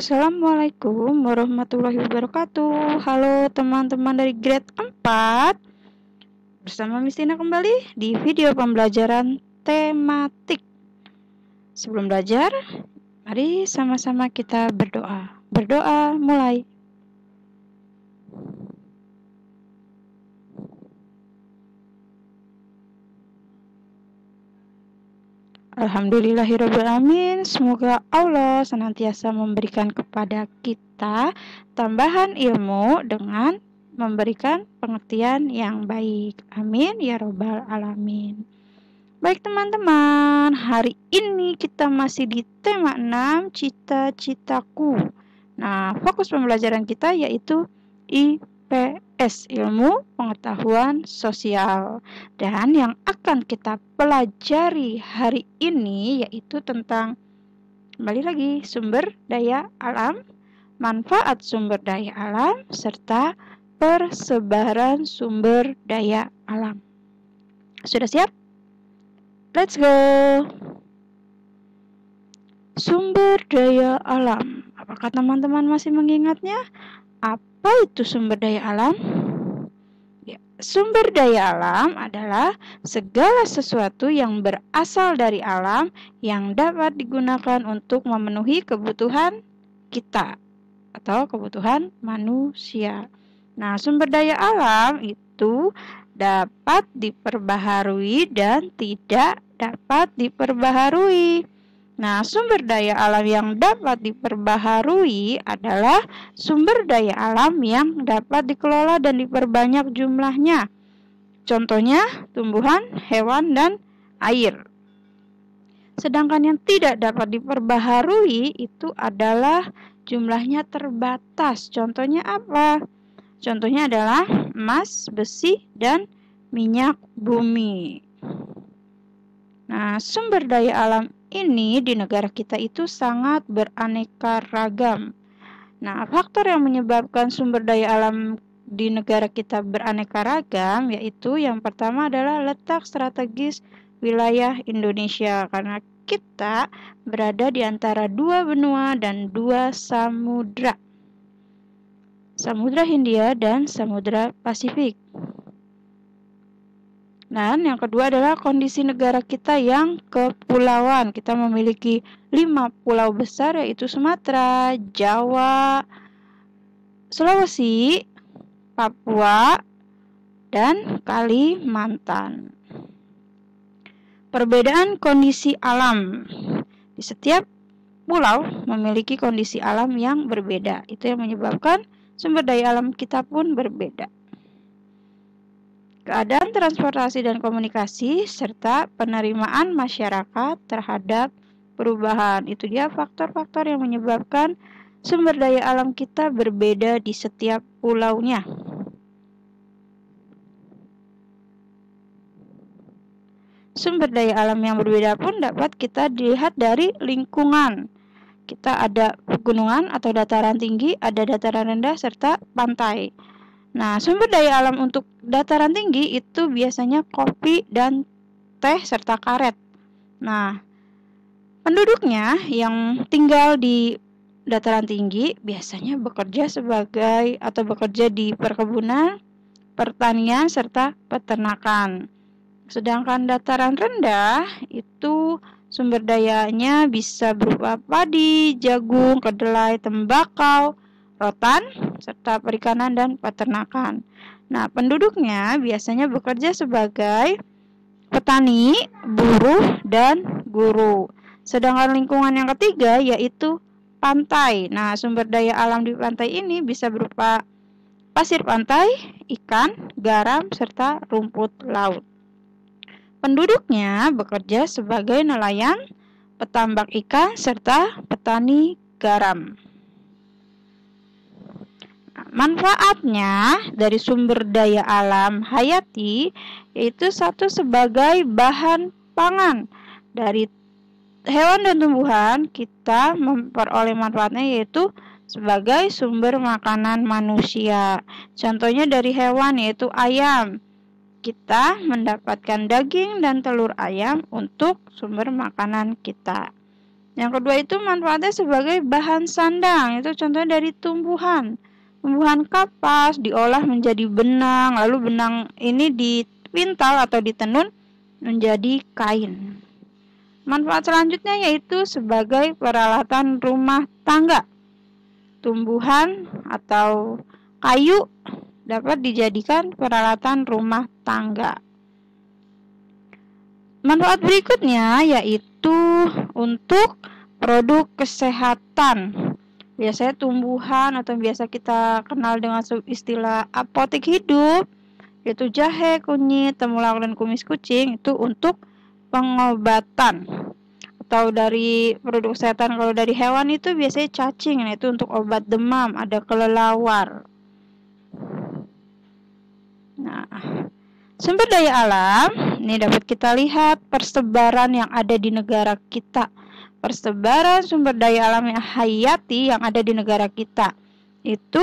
Assalamualaikum warahmatullahi wabarakatuh. Halo teman-teman dari grade 4. Bersama Miss Tina kembali di video pembelajaran tematik. Sebelum belajar, mari sama-sama kita berdoa. Berdoa mulai. Alhamdulillahirrabbilalamin. Semoga Allah senantiasa memberikan kepada kita tambahan ilmu dengan memberikan pengertian yang baik. Amin ya robbal alamin. Baik teman-teman, hari ini kita masih di tema 6, cita-citaku. Nah, fokus pembelajaran kita yaitu IPS, ilmu pengetahuan sosial. Dan yang akan kita pelajari hari ini yaitu tentang, kembali lagi, sumber daya alam, manfaat sumber daya alam, serta persebaran sumber daya alam. Sudah siap? Let's go! Sumber daya alam. Apakah teman-teman masih mengingatnya? Apa itu sumber daya alam? Ya, sumber daya alam adalah segala sesuatu yang berasal dari alam yang dapat digunakan untuk memenuhi kebutuhan kita atau kebutuhan manusia. Nah, sumber daya alam itu dapat diperbaharui dan tidak dapat diperbaharui. Nah, sumber daya alam yang dapat diperbaharui adalah sumber daya alam yang dapat dikelola dan diperbanyak jumlahnya. Contohnya, tumbuhan, hewan, dan air. Sedangkan yang tidak dapat diperbaharui itu adalah jumlahnya terbatas. Contohnya apa? Contohnya adalah emas, besi, dan minyak bumi. Nah, sumber daya alam ini di negara kita itu sangat beraneka ragam. Nah, faktor yang menyebabkan sumber daya alam di negara kita beraneka ragam yaitu yang pertama adalah letak strategis wilayah Indonesia, karena kita berada di antara dua benua dan dua samudra. Samudra Hindia dan Samudra Pasifik. Dan yang kedua adalah kondisi negara kita yang kepulauan. Kita memiliki 5 pulau besar yaitu Sumatera, Jawa, Sulawesi, Papua, dan Kalimantan. Perbedaan kondisi alam. Di setiap pulau memiliki kondisi alam yang berbeda. Itu yang menyebabkan sumber daya alam kita pun berbeda. Keadaan transportasi dan komunikasi serta penerimaan masyarakat terhadap perubahan. Itu dia faktor-faktor yang menyebabkan sumber daya alam kita berbeda di setiap pulaunya. Sumber daya alam yang berbeda pun dapat kita dilihat dari lingkungan. Kita ada pegunungan atau dataran tinggi, ada dataran rendah, serta pantai. Nah, sumber daya alam untuk dataran tinggi itu biasanya kopi dan teh serta karet. Nah, penduduknya yang tinggal di dataran tinggi biasanya bekerja sebagai atau bekerja di perkebunan, pertanian, serta peternakan. Sedangkan dataran rendah itu sumber dayanya bisa berupa padi, jagung, kedelai, tembakau, rotan, serta perikanan dan peternakan. Nah, penduduknya biasanya bekerja sebagai petani, buruh, dan guru. Sedangkan lingkungan yang ketiga yaitu pantai. Nah, sumber daya alam di pantai ini bisa berupa pasir pantai, ikan, garam, serta rumput laut. Penduduknya bekerja sebagai nelayan, petambak ikan, serta petani garam. Manfaatnya dari sumber daya alam hayati yaitu satu, sebagai bahan pangan. Dari hewan dan tumbuhan kita memperoleh manfaatnya yaitu sebagai sumber makanan manusia. Contohnya dari hewan yaitu ayam. Kita mendapatkan daging dan telur ayam untuk sumber makanan kita. Yang kedua itu manfaatnya sebagai bahan sandang. Itu contohnya dari tumbuhan. Tumbuhan kapas diolah menjadi benang, lalu benang ini dipintal atau ditenun menjadi kain. Manfaat selanjutnya yaitu sebagai peralatan rumah tangga. Tumbuhan atau kayu dapat dijadikan peralatan rumah tangga. Manfaat berikutnya yaitu untuk produk kesehatan. Biasanya tumbuhan atau biasa kita kenal dengan istilah apotek hidup, yaitu jahe, kunyit, temulawak, dan kumis kucing, itu untuk pengobatan. Atau dari produk kesehatan kalau dari hewan itu biasanya cacing, nah itu untuk obat demam, ada kelelawar. Nah, sumber daya alam ini dapat kita lihat persebaran yang ada di negara kita. Persebaran sumber daya alam yang hayati yang ada di negara kita itu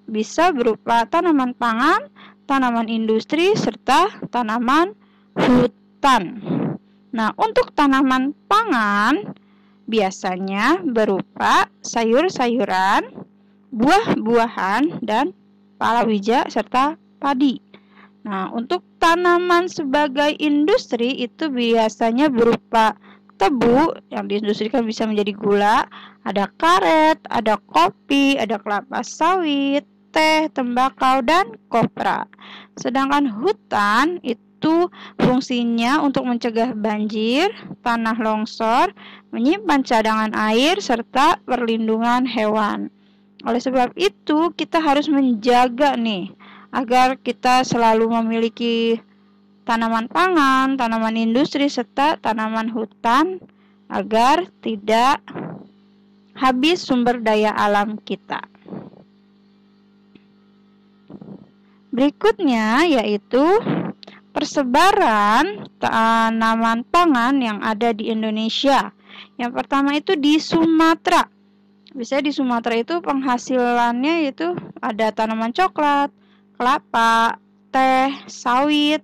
bisa berupa tanaman pangan, tanaman industri, serta tanaman hutan. Nah, untuk tanaman pangan biasanya berupa sayur-sayuran, buah-buahan, dan palawija serta padi. Nah, untuk tanaman sebagai industri itu biasanya berupa tebu yang diindustrikan bisa menjadi gula, ada karet, ada kopi, ada kelapa sawit, teh, tembakau, dan kopra. Sedangkan hutan itu fungsinya untuk mencegah banjir, tanah longsor, menyimpan cadangan air, serta perlindungan hewan. Oleh sebab itu, kita harus menjaga nih agar kita selalu memiliki tanaman pangan, tanaman industri, serta tanaman hutan agar tidak habis sumber daya alam kita. Berikutnya yaitu persebaran tanaman pangan yang ada di Indonesia. Yang pertama itu di Sumatera. Biasanya di Sumatera itu penghasilannya itu ada tanaman coklat, kelapa, teh, sawit,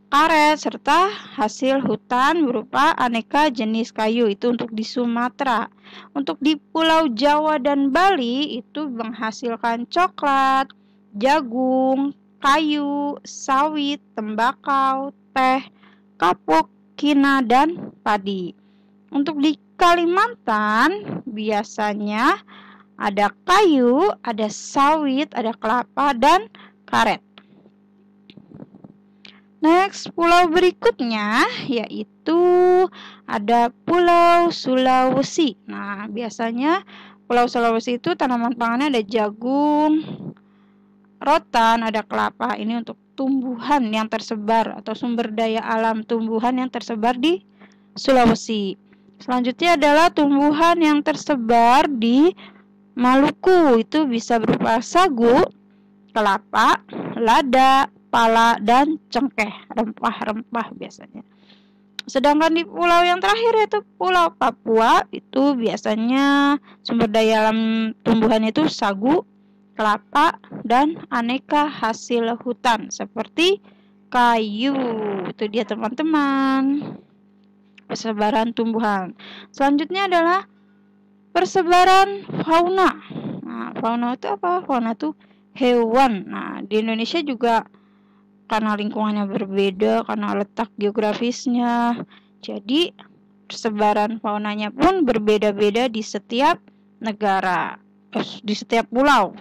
karet, serta hasil hutan berupa aneka jenis kayu. Itu untuk di Sumatera. Untuk di Pulau Jawa dan Bali itu menghasilkan coklat, jagung, kayu, sawit, tembakau, teh, kapuk, kina, dan padi. Untuk di Kalimantan biasanya ada kayu, ada sawit, ada kelapa, dan karet. Next, pulau berikutnya yaitu ada Pulau Sulawesi. Nah, biasanya Pulau Sulawesi itu tanaman pangannya ada jagung, rotan, ada kelapa. Ini untuk tumbuhan yang tersebar atau sumber daya alam tumbuhan yang tersebar di Sulawesi. Selanjutnya adalah tumbuhan yang tersebar di Maluku. Itu bisa berupa sagu, kelapa, lada, pala, dan cengkeh, rempah-rempah biasanya. Sedangkan di pulau yang terakhir yaitu Pulau Papua, itu biasanya sumber daya alam tumbuhan itu sagu, kelapa, dan aneka hasil hutan seperti kayu. Itu dia teman-teman, persebaran tumbuhan. Selanjutnya adalah persebaran fauna. Nah, fauna itu apa? Fauna itu hewan. Nah, di Indonesia juga karena lingkungannya berbeda, karena letak geografisnya, jadi persebaran faunanya pun berbeda-beda di setiap negara, di setiap pulau.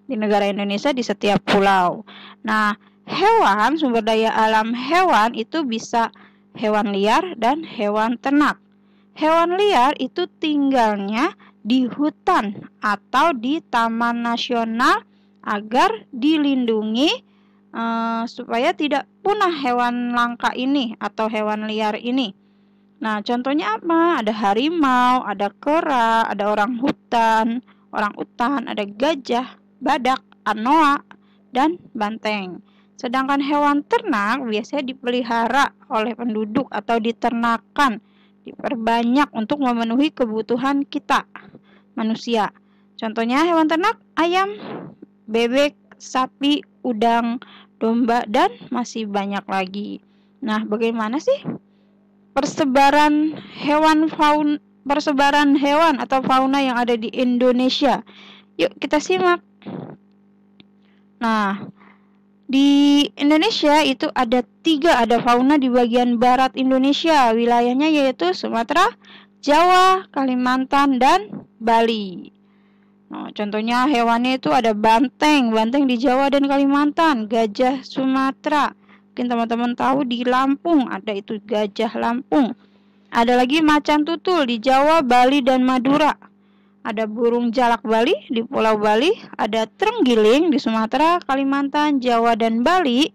Di negara Indonesia di setiap pulau. Nah, hewan, sumber daya alam hewan itu bisa hewan liar dan hewan ternak. Hewan liar itu tinggalnya di hutan atau di taman nasional agar dilindungi supaya tidak punah hewan langka ini atau hewan liar ini. Nah, contohnya apa? Ada harimau, ada kera, ada orang utan, ada gajah, badak, anoa, dan banteng. Sedangkan hewan ternak biasanya dipelihara oleh penduduk atau diternakan, diperbanyak untuk memenuhi kebutuhan kita, manusia. Contohnya hewan ternak, ayam, bebek, sapi, udang, domba, dan masih banyak lagi. Nah, bagaimana sih persebaran persebaran hewan atau fauna yang ada di Indonesia. Yuk kita simak. Nah, di Indonesia itu ada 3, ada fauna di bagian barat Indonesia. Wilayahnya yaitu Sumatera, Jawa, Kalimantan, dan Bali. Nah, contohnya hewannya itu ada banteng di Jawa dan Kalimantan, gajah Sumatera. Mungkin teman-teman tahu di Lampung ada itu gajah Lampung. Ada lagi macan tutul di Jawa, Bali, dan Madura. Ada burung jalak Bali di Pulau Bali. Ada terenggiling di Sumatera, Kalimantan, Jawa, dan Bali.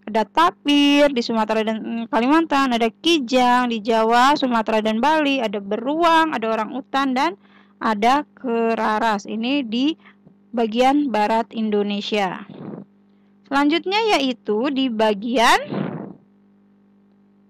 Ada tapir di Sumatera dan Kalimantan. Ada kijang di Jawa, Sumatera, dan Bali. Ada beruang, ada orangutan, dan ada keraras. Ini di bagian barat Indonesia. Selanjutnya yaitu di bagian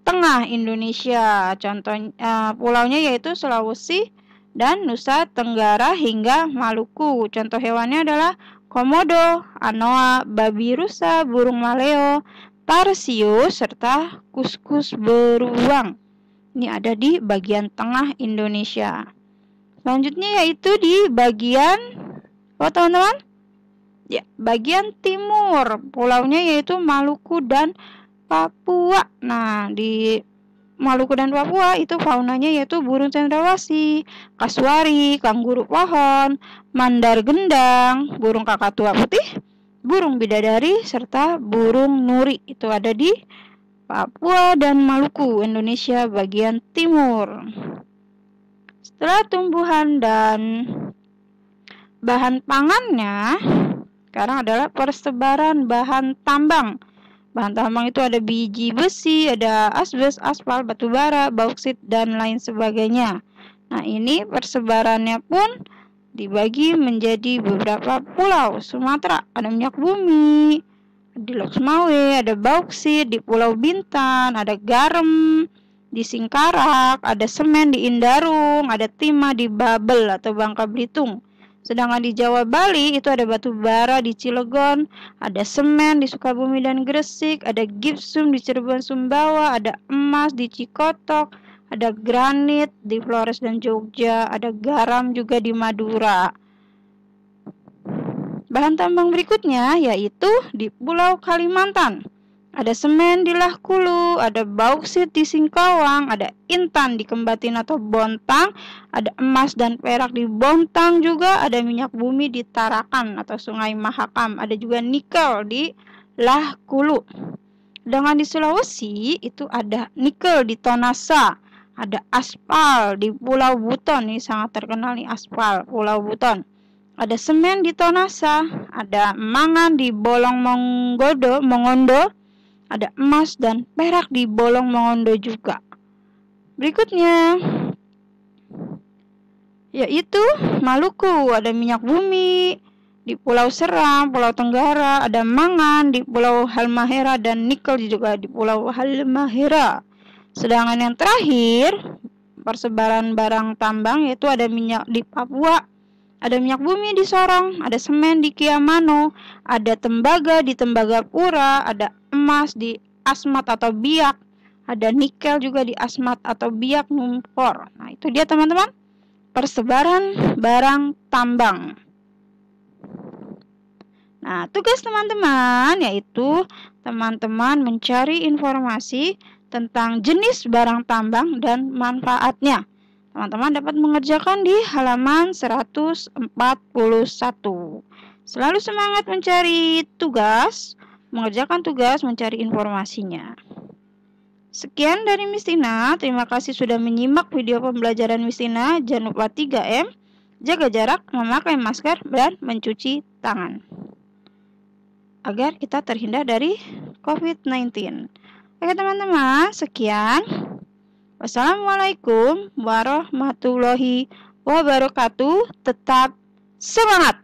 tengah Indonesia. Contohnya pulaunya yaitu Sulawesi dan Nusa Tenggara hingga Maluku. Contoh hewannya adalah komodo, anoa, babi rusa, burung maleo, tarsius, serta kuskus beruang. Ini ada di bagian tengah Indonesia. Selanjutnya yaitu di bagian teman-teman? Ya, bagian timur. Pulaunya yaitu Maluku dan Papua. Nah, di Maluku dan Papua itu faunanya yaitu burung cendrawasih, kasuari, kanguru pohon, mandar gendang, burung kakatua putih, burung bidadari, serta burung nuri. Itu ada di Papua dan Maluku, Indonesia bagian timur. Setelah tumbuhan dan bahan pangannya, sekarang adalah persebaran bahan tambang. Bahan tambang itu ada biji besi, ada asbes, aspal, batu bara, bauksit, dan lain sebagainya. Nah, ini persebarannya pun dibagi menjadi beberapa pulau. Sumatera ada minyak bumi, di Lok Sumawe ada bauksit, di Pulau Bintan ada garam, di Singkarak ada semen, di Indarung ada timah, di Babel atau Bangka Belitung. Sedangkan di Jawa Bali itu ada batu bara di Cilegon, ada semen di Sukabumi dan Gresik, ada gipsum di Cirebon Sumbawa, ada emas di Cikotok, ada granit di Flores dan Jogja, ada garam juga di Madura. Bahan tambang berikutnya yaitu di Pulau Kalimantan. Ada semen di Lahkulu, ada bauksit di Singkawang, ada intan di Kembatin atau Bontang, ada emas dan perak di Bontang juga, ada minyak bumi di Tarakan atau Sungai Mahakam, ada juga nikel di Lahkulu. Sedangkan di Sulawesi itu ada nikel di Tonasa, ada aspal di Pulau Buton, ini sangat terkenal nih aspal Pulau Buton. Ada semen di Tonasa, ada mangan di Bolong Mongondo, ada emas dan perak di Bolong Mongondo juga. Berikutnya yaitu Maluku, ada minyak bumi di Pulau Seram, Pulau Tenggara, ada mangan di Pulau Halmahera dan nikel juga di Pulau Halmahera. Sedangkan yang terakhir persebaran barang tambang yaitu ada minyak di Papua, ada minyak bumi di Sorong, ada semen di Kiamano, ada tembaga di Tembagapura, ada emas di Asmat atau Biak, ada nikel juga di Asmat atau Biak Numpor. Nah, itu dia teman-teman, persebaran barang tambang. Nah, tugas teman-teman yaitu teman-teman mencari informasi tentang jenis barang tambang dan manfaatnya. Teman-teman dapat mengerjakan di halaman 141. Selalu semangat mencari tugas, mengerjakan tugas, mencari informasinya. Sekian dari Miss Tina. Terima kasih sudah menyimak video pembelajaran Miss Tina. Jangan lupa 3M, jaga jarak, memakai masker, dan mencuci tangan, agar kita terhindar dari COVID-19. Oke teman-teman, sekian. Wassalamualaikum warahmatullahi wabarakatuh. Tetap semangat!